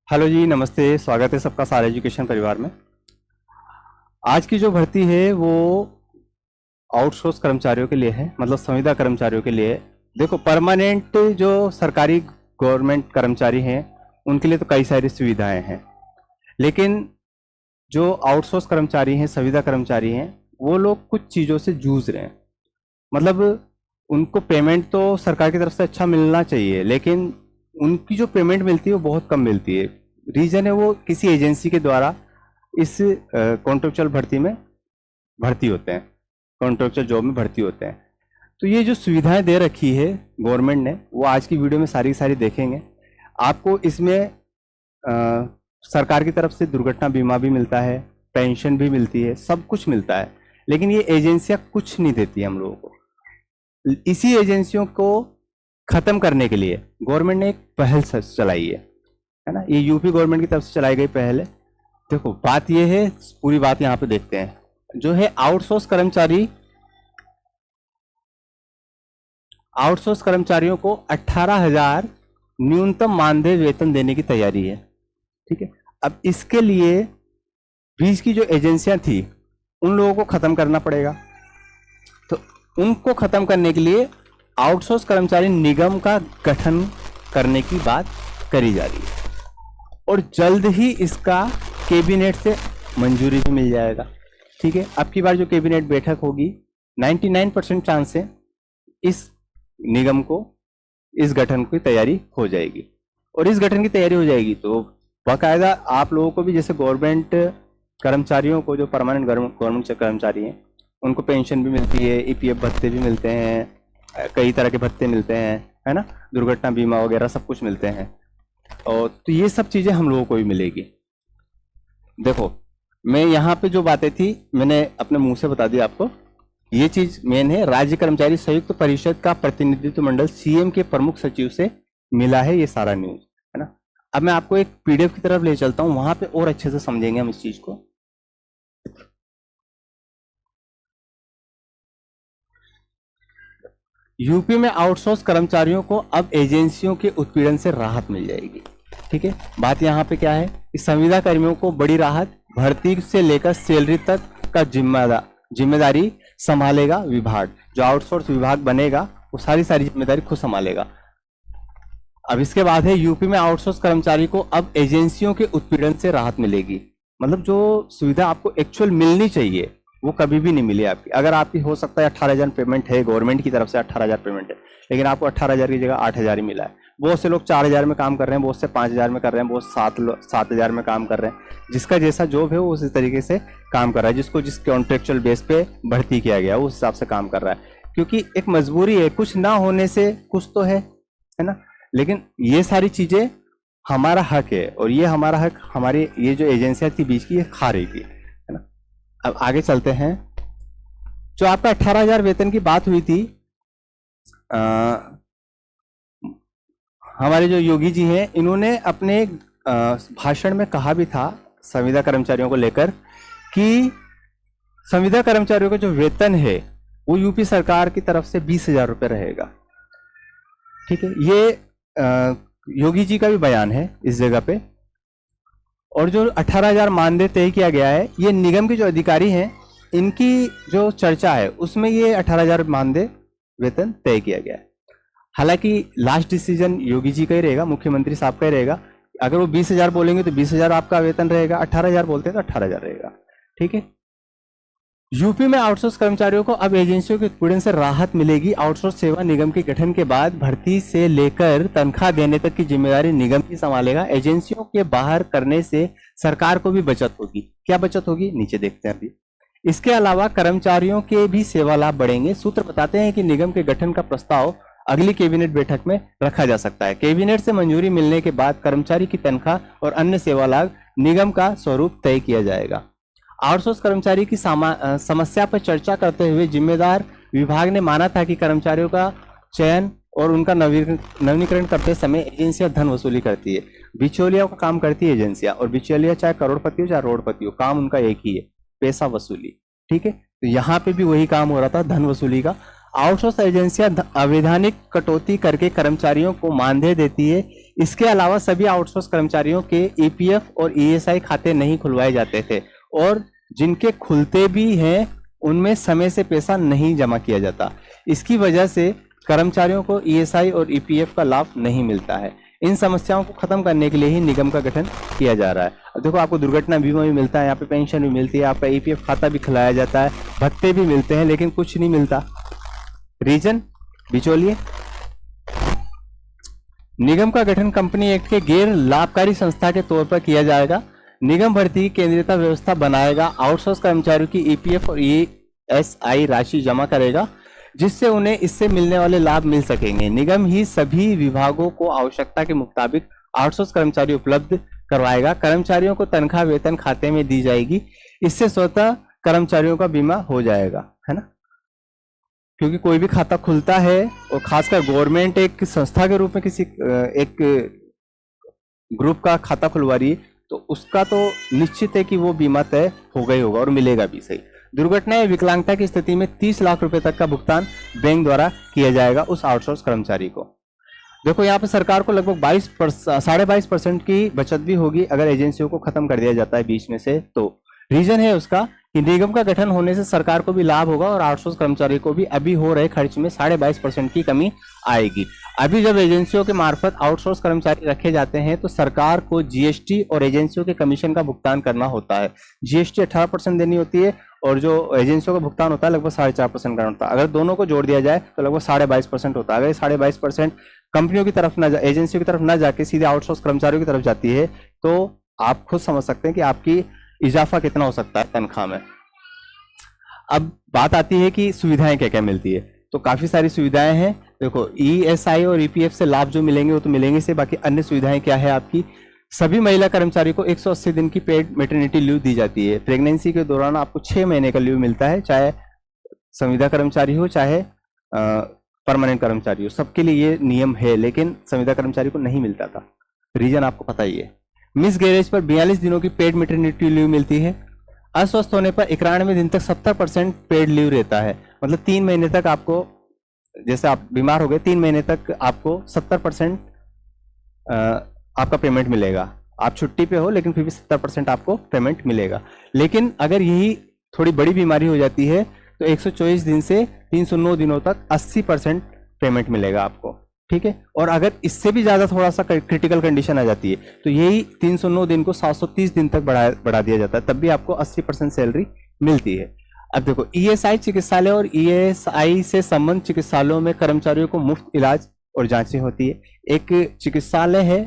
Hello जी, नमस्ते। स्वागत है सबका सारा एजुकेशन परिवार में। आज की जो भर्ती है वो आउटसोर्स कर्मचारियों के लिए है, मतलब संविदा कर्मचारियों के लिए है। देखो, परमानेंट जो सरकारी गवर्नमेंट कर्मचारी हैं उनके लिए तो कई सारी सुविधाएं हैं, लेकिन जो आउटसोर्स कर्मचारी हैं, संविदा कर्मचारी हैं, वो लोग कुछ चीज़ों से जूझ रहे हैं। मतलब उनको पेमेंट तो सरकार की तरफ से अच्छा मिलना चाहिए, लेकिन उनकी जो पेमेंट मिलती है वो बहुत कम मिलती है। रीजन है वो किसी एजेंसी के द्वारा इस कॉन्ट्रेक्चुअल भर्ती में भर्ती होते हैं, कॉन्ट्रेक्चुअल जॉब में भर्ती होते हैं। तो ये जो सुविधाएं दे रखी है गवर्नमेंट ने, वो आज की वीडियो में सारी की सारी देखेंगे। आपको इसमें सरकार की तरफ से दुर्घटना बीमा भी मिलता है, पेंशन भी मिलती है, सब कुछ मिलता है, लेकिन ये एजेंसियां कुछ नहीं देती हम लोगों को। इसी एजेंसियों को खत्म करने के लिए गवर्नमेंट ने एक पहल चलाई है ना। ये यूपी गवर्नमेंट की तरफ से चलाई गई पहल है। देखो, बात ये है, पूरी बात यहाँ पे देखते हैं। जो है आउटसोर्स कर्मचारियों को 18,000 न्यूनतम मानदेय वेतन देने की तैयारी है। ठीक है। अब इसके लिए बीच की जो एजेंसियां थी उन लोगों को खत्म करना पड़ेगा। तो उनको खत्म करने के लिए आउटसोर्स कर्मचारी निगम का गठन करने की बात करी जा रही है, और जल्द ही इसका कैबिनेट से मंजूरी भी मिल जाएगा। ठीक है। अब की बार जो कैबिनेट बैठक होगी, 99% चांस है इस निगम को, इस गठन की तैयारी हो जाएगी। और इस गठन की तैयारी हो जाएगी तो बाकायदा आप लोगों को भी, जैसे गवर्नमेंट कर्मचारियों को, जो परमानेंट गवर्नमेंट कर्मचारी हैं, उनको पेंशन भी मिलती है, ईपीएफ भत्ते भी मिलते हैं, कई तरह के भत्ते मिलते हैं, है ना, दुर्घटना बीमा वगैरह सब कुछ मिलते हैं। और तो ये सब चीजें हम लोगों को भी मिलेगी। देखो, मैं यहाँ पे जो बातें थी मैंने अपने मुंह से बता दी आपको। ये चीज मेन है। राज्य कर्मचारी संयुक्त परिषद का प्रतिनिधित्व मंडल सीएम के प्रमुख सचिव से मिला है, ये सारा न्यूज है ना। अब मैं आपको एक पीडीएफ की तरफ ले चलता हूँ, वहां पे और अच्छे से समझेंगे हम इस चीज को। यूपी में आउटसोर्स कर्मचारियों को अब एजेंसियों के उत्पीड़न से राहत मिल जाएगी। ठीक है। बात यहाँ पे क्या है, इस संविदा कर्मियों को बड़ी राहत, भर्ती से लेकर सैलरी तक का जिम्मेदारी संभालेगा विभाग। जो आउटसोर्स विभाग बनेगा वो सारी जिम्मेदारी खुद संभालेगा। अब इसके बाद है, यूपी में आउटसोर्स कर्मचारी को अब एजेंसियों के उत्पीड़न से राहत मिलेगी। मतलब जो सुविधा आपको एक्चुअल मिलनी चाहिए वो कभी भी नहीं मिली आपकी। अगर आपकी हो सकता है 18,000 पेमेंट है, गवर्नमेंट की तरफ से 18,000 पेमेंट है, लेकिन आपको 18,000 की जगह 8,000 ही मिला है। बहुत से लोग 4,000 में काम कर रहे हैं, बहुत से 5,000 में कर रहे हैं, बहुत 7,000 में काम कर रहे हैं। जिसका जैसा जॉब है वो उसी तरीके से काम कर रहा है, जिसको जिस कॉन्ट्रेक्चुअल बेस पे भर्ती किया गया वो उस हिसाब से काम कर रहा है। क्योंकि एक मजबूरी है, कुछ ना होने से कुछ तो है ना। लेकिन ये सारी चीजें हमारा हक है, और ये हमारा हक हमारी ये जो एजेंसियां थी बीच की, ये खा रही थी, है ना। अब आगे चलते हैं। जो आपका 18,000 वेतन की बात हुई थी, हमारे जो योगी जी हैं, इन्होंने अपने भाषण में कहा भी था संविदा कर्मचारियों को लेकर कि संविदा कर्मचारियों का जो वेतन है वो यूपी सरकार की तरफ से 20,000 रुपये रहेगा। ठीक है। ये योगी जी का भी बयान है इस जगह पे। और जो 18,000 मानदेय तय किया गया है, ये निगम के जो अधिकारी हैं इनकी जो चर्चा है उसमें ये 18,000 मानदेय वेतन तय किया गया है। हालांकि लास्ट डिसीजन योगी जी का ही रहेगा, मुख्यमंत्री साहब का ही रहेगा। अगर वो 20,000 बोलेंगे तो 20,000 आपका वेतन रहेगा, 18,000 बोलते हैं तो 18,000 रहेगा। ठीक है। यूपी में आउटसोर्स कर्मचारियों को अब एजेंसियों के उत्पीड़न से राहत मिलेगी। आउटसोर्स सेवा निगम के गठन के बाद भर्ती से लेकर तनख्वाह देने तक की जिम्मेदारी निगम ही संभालेगा। एजेंसियों के बाहर करने से सरकार को भी बचत होगी। क्या बचत होगी, नीचे देखते हैं अभी। इसके अलावा कर्मचारियों के भी सेवा लाभ बढ़ेंगे। सूत्र बताते हैं कि निगम के गठन का प्रस्ताव अगली कैबिनेट बैठक में रखा जा सकता है। कैबिनेट से मंजूरी मिलने के बाद कर्मचारी की तनख्वाह और अन्य सेवा लाभ निगम का स्वरूप तय किया जाएगा। आउटसोर्स कर्मचारी की समस्या पर चर्चा करते हुए जिम्मेदार विभाग ने माना था कि कर्मचारियों का चयन और उनका नवीनीकरण करते समय एजेंसियां धन वसूली करती है। बिचौलिया का काम करती है एजेंसियां, और बिचौलिया चाहे करोड़पति हो चाहे रोडपति हो, काम उनका एक ही है, पैसा वसूली। ठीक है। तो यहाँ पे भी वही काम हो रहा था, धन वसूली का। आउटसोर्स एजेंसियां अवैधानिक कटौती करके कर्मचारियों को मानदेय देती है। इसके अलावा सभी आउटसोर्स कर्मचारियों के ईपीएफ और ईएसआई खाते नहीं खुलवाए जाते थे, और जिनके खुलते भी हैं उनमें समय से पैसा नहीं जमा किया जाता। इसकी वजह से कर्मचारियों को ईएसआई और ईपीएफ का लाभ नहीं मिलता है। इन समस्याओं को खत्म करने के लिए ही निगम का गठन किया जा रहा है। अब देखो, आपको दुर्घटना बीमा भी मिलता है, यहाँ पे पेंशन भी मिलती है, आपका ईपीएफ खाता भी खुलाया जाता है, भत्ते भी मिलते हैं, लेकिन कुछ नहीं मिलता। रीजन, बिचौलिए। निगम का गठन कंपनी एक्ट के गैर लाभकारी संस्था के तौर पर किया जाएगा। निगम भर्ती की केंद्रीयता व्यवस्था बनाएगा, आउटसोर्स कर्मचारियों की ईपीएफ और ईएसआई राशि जमा करेगा, जिससे उन्हें इससे मिलने वाले लाभ मिल सकेंगे। निगम ही सभी विभागों को आवश्यकता के मुताबिक आउटसोर्स कर्मचारी उपलब्ध करवाएगा। कर्मचारियों को तनख्वाह वेतन खाते में दी जाएगी। इससे स्वतः कर्मचारियों का बीमा हो जाएगा, है ना, क्योंकि कोई भी खाता खुलता है और खासकर गवर्नमेंट एक संस्था के रूप में किसी एक ग्रुप का खाता खुलवा रही है, तो उसका तो निश्चित है कि वो बीमा तय हो गई होगा और मिलेगा भी सही। दुर्घटना या विकलांगता की स्थिति में 30 लाख रुपए तक का भुगतान बैंक द्वारा किया जाएगा उस आउटसोर्स कर्मचारी को। देखो, यहाँ पे सरकार को लगभग 22.5% की बचत भी होगी अगर एजेंसियों को खत्म कर दिया जाता है बीच में से। तो रीजन है उसका कि निगम का गठन होने से सरकार को भी लाभ होगा और आउटसोर्स कर्मचारी को भी अभी हो रहे खर्च में 22.5% की कमी आएगी। अभी जब एजेंसियों के मार्फत आउटसोर्स कर्मचारी रखे जाते हैं तो सरकार को जीएसटी और एजेंसियों के कमीशन का भुगतान करना होता है। जीएसटी 18% देनी होती है और जो एजेंसियों का भुगतान होता है लगभग 4.5% का होता है। अगर दोनों को जोड़ दिया जाए तो लगभग 22.5% होता है। अगर 22.5% कंपनियों की तरफ ना एजेंसियों की तरफ ना जाके सीधे आउटसोर्स कर्मचारियों की तरफ जाती है, तो आप खुद समझ सकते हैं कि आपकी इजाफा कितना हो सकता है तनख्वाह में। अब बात आती है कि सुविधाएं क्या क्या मिलती है, तो काफी सारी सुविधाएं हैं। देखो, ईएसआई और ईपीएफ से लाभ जो मिलेंगे वो तो मिलेंगे से, बाकी अन्य सुविधाएं क्या है आपकी। सभी महिला कर्मचारी को 180 दिन की पेड मैटरनिटी लीव दी जाती है। प्रेगनेंसी के दौरान आपको 6 महीने का लीव मिलता है, चाहे संविदा कर्मचारी हो चाहे परमानेंट कर्मचारी हो, सबके लिए ये नियम है, लेकिन संविदा कर्मचारी को नहीं मिलता था। रीजन आपको पता ही है। मिस गैरेज पर 42 दिनों की पेड मैटरनिटी लीव मिलती है। अस्वस्थ होने पर 91 दिन तक 70% पेड लीव रहता है। मतलब 3 महीने तक आपको, जैसे आप बीमार हो गए, 3 महीने तक आपको 70% आपका पेमेंट मिलेगा। आप छुट्टी पे हो लेकिन फिर भी 70% आपको पेमेंट मिलेगा। लेकिन अगर यही थोड़ी बड़ी बीमारी हो जाती है तो 124 दिन से 309 दिनों तक 80% पेमेंट मिलेगा आपको, ठीक है। और अगर इससे भी ज्यादा थोड़ा सा क्रिटिकल कंडीशन आ जाती है तो यही 309 दिन को 730 दिन तक बढ़ा दिया जाता है, तब भी आपको 80% सैलरी मिलती है। अब देखो, ईएसआई चिकित्सालय और ईएसआई से संबंध चिकित्सालयों में कर्मचारियों को मुफ्त इलाज और जांचें होती है। एक चिकित्सालय है,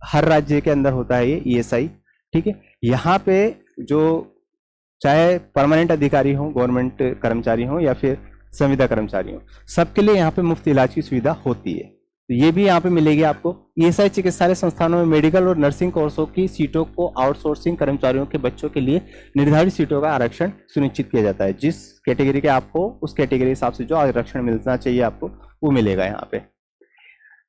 हर राज्य के अंदर होता है ये ईएसआई, ठीक है। यहाँ पे जो चाहे परमानेंट अधिकारी हो, गवर्नमेंट कर्मचारी हो या फिर संविदा कर्मचारी हो, सबके लिए यहाँ पे मुफ्त इलाज की सुविधा होती है। तो ये भी यहाँ पे मिलेगी आपको। ईएसआई चिकित्सालय संस्थानों में मेडिकल और नर्सिंग कोर्सों की सीटों को आउटसोर्सिंग कर्मचारियों के बच्चों के लिए निर्धारित सीटों का आरक्षण सुनिश्चित किया जाता है। जिस कैटेगरी के आपको, उस कैटेगरी के हिसाब से जो आरक्षण मिलना चाहिए आपको, वो मिलेगा यहाँ पे।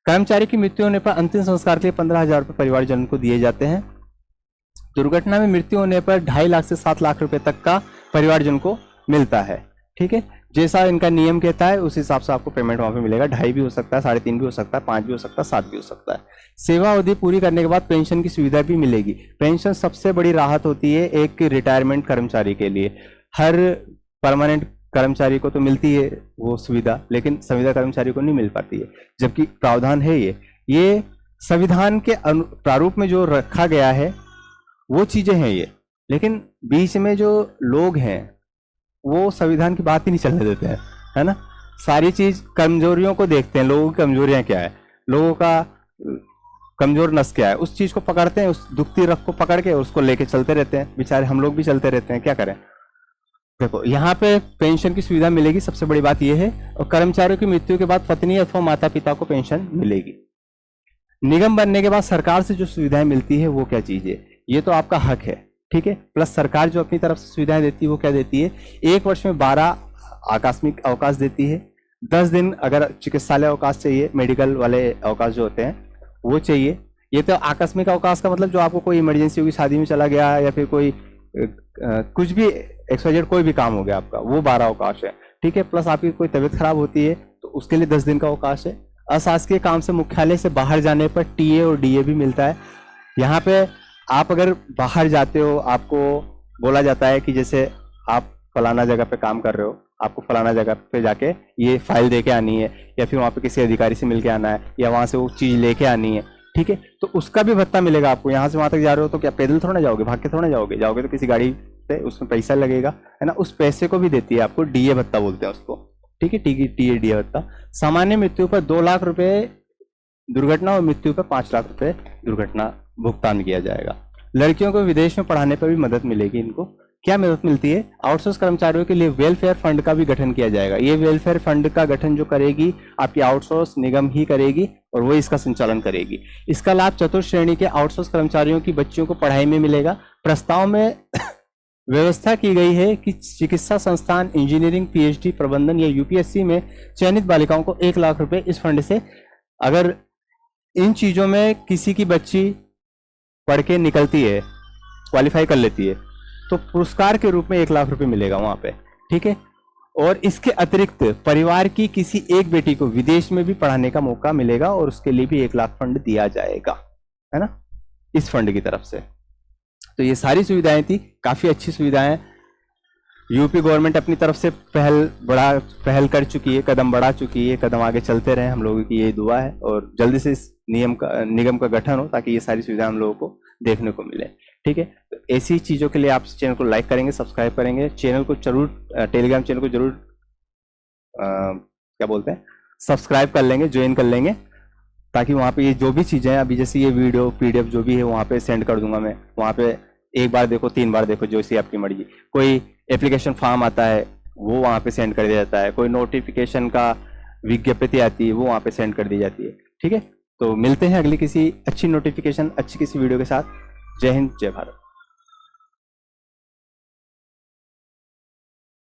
कर्मचारी की मृत्यु होने पर अंतिम संस्कार के लिए 15,000 रुपये परिवारजन को दिए जाते हैं। दुर्घटना में मृत्यु होने पर 2.5 लाख से 7 लाख रुपए तक का परिवारजन को मिलता है, ठीक है। जैसा इनका नियम कहता है उस हिसाब से आपको पेमेंट वहां पे मिलेगा। 2.5 भी हो सकता है, 3.5 भी हो सकता है, 5 भी हो सकता है, 7 भी हो सकता है। सेवा अवधि पूरी करने के बाद पेंशन की सुविधा भी मिलेगी। पेंशन सबसे बड़ी राहत होती है एक रिटायरमेंट कर्मचारी के लिए। हर परमानेंट कर्मचारी को तो मिलती है वो सुविधा, लेकिन संविदा कर्मचारी को नहीं मिल पाती है, जबकि प्रावधान है ये संविधान के प्रारूप में जो रखा गया है वो चीजें हैं ये, लेकिन बीच में जो लोग हैं वो संविधान की बात ही नहीं चलने देते हैं, है ना। सारी चीज कमजोरियों को देखते हैं, लोगों की कमजोरियां क्या है, लोगों का कमजोर नस क्या है, उस चीज को पकड़ते हैं, उस दुखती रख को पकड़ के उसको लेके चलते रहते हैं। बेचारे हम लोग भी चलते रहते हैं, क्या करें। देखो, यहाँ पे पेंशन की सुविधा मिलेगी, सबसे बड़ी बात यह है। और कर्मचारियों की मृत्यु के बाद पत्नी अथवा माता पिता को पेंशन मिलेगी। निगम बनने के बाद सरकार से जो सुविधाएं मिलती है वो क्या चीज है, ये तो आपका हक है, ठीक है। प्लस सरकार जो अपनी तरफ से सुविधाएं देती है वो क्या देती है, 1 वर्ष में 12 आकस्मिक अवकाश देती है। 10 दिन अगर चिकित्सालय अवकाश चाहिए, मेडिकल वाले अवकाश जो होते हैं वो चाहिए। ये तो आकस्मिक अवकाश का मतलब जो आपको कोई इमरजेंसी होगी, शादी में चला गया या फिर कोई कुछ भी XYZ कोई भी काम हो गया आपका, वो 12 अवकाश है, ठीक है। प्लस आपकी कोई तबीयत खराब होती है तो उसके लिए 10 दिन का अवकाश है। अशासकीय काम से मुख्यालय से बाहर जाने पर टीए और डीए भी मिलता है। यहाँ पे आप अगर बाहर जाते हो, आपको बोला जाता है कि जैसे आप फलाना जगह पे काम कर रहे हो, आपको फलाना जगह पे जाके ये फाइल दे के आनी है, या फिर वहाँ पे किसी अधिकारी से मिल के आना है, या वहाँ से वो चीज़ लेके आनी है, ठीक है, तो उसका भी भत्ता मिलेगा आपको। यहाँ से वहाँ तक जा रहे हो तो क्या पैदल थोड़ा जाओगे, भाग के थोड़ा जाओगे, जाओगे तो किसी गाड़ी से, उसमें पैसा लगेगा, है ना, उस पैसे को भी देती है आपको, डीए भत्ता बोलते हैं उसको, ठीक है, टीए डीए भत्ता। सामान्य मृत्यु पर 2 लाख रुपए दुर्घटना और मृत्यु पर 5 लाख रुपए दुर्घटना भुगतान किया जाएगा। लड़कियों को विदेश में पढ़ाने पर भी मदद मिलेगी। इनको क्या मदद मिलती है? आउटसोर्स कर्मचारियों के लिए वेलफेयर फंड का भी गठन किया जाएगा। ये वेलफेयर फंड का गठन जो करेगी आपकी आउटसोर्स निगम ही करेगी और वो इसका संचालन करेगी। इसका लाभ चतुर्थ श्रेणी के आउटसोर्स कर्मचारियों की बच्चियों को पढ़ाई में मिलेगा। प्रस्ताव में व्यवस्था की गई है कि चिकित्सा संस्थान, इंजीनियरिंग, पीएचडी, प्रबंधन या यूपीएससी में चयनित बालिकाओं को 1 लाख रुपए इस फंड से, अगर इन चीजों में किसी की बच्ची पढ़ के निकलती है, क्वालिफाई कर लेती है, तो पुरस्कार के रूप में 1 लाख रुपए मिलेगा वहां पे, ठीक है। और इसके अतिरिक्त परिवार की किसी एक बेटी को विदेश में भी पढ़ाने का मौका मिलेगा और उसके लिए भी 1 लाख फंड दिया जाएगा, है ना, इस फंड की तरफ से। तो ये सारी सुविधाएं थी, काफी अच्छी सुविधाएं। यूपी गवर्नमेंट अपनी तरफ से पहल कर चुकी है, कदम बढ़ा चुकी है, कदम आगे चलते रहे, हम लोगों की यही दुआ है, और जल्दी से इस निगम का गठन हो ताकि ये सारी सुविधाएं हम लोगों को देखने को मिले, ठीक है। तो ऐसी चीजों के लिए आप चैनल को लाइक करेंगे, सब्सक्राइब करेंगे, चैनल को जरूर, टेलीग्राम चैनल को जरूर क्या बोलते हैं, सब्सक्राइब कर लेंगे, ज्वाइन कर लेंगे, ताकि वहाँ पे ये जो भी चीजें, अभी जैसे ये वीडियो पीडीएफ जो भी है वहाँ पे सेंड कर दूंगा मैं, वहाँ पे 1 बार देखो, 3 बार देखो, जो सी आपकी मर्जी। कोई एप्लीकेशन फॉर्म आता है वो वहाँ पे सेंड कर दिया जाता है, कोई नोटिफिकेशन का विज्ञप्ति आती है वो वहाँ पे सेंड कर दी जाती है, ठीक है। तो मिलते हैं अगली किसी अच्छी नोटिफिकेशन, अच्छी किसी वीडियो के साथ। जय हिंद, जय भारत।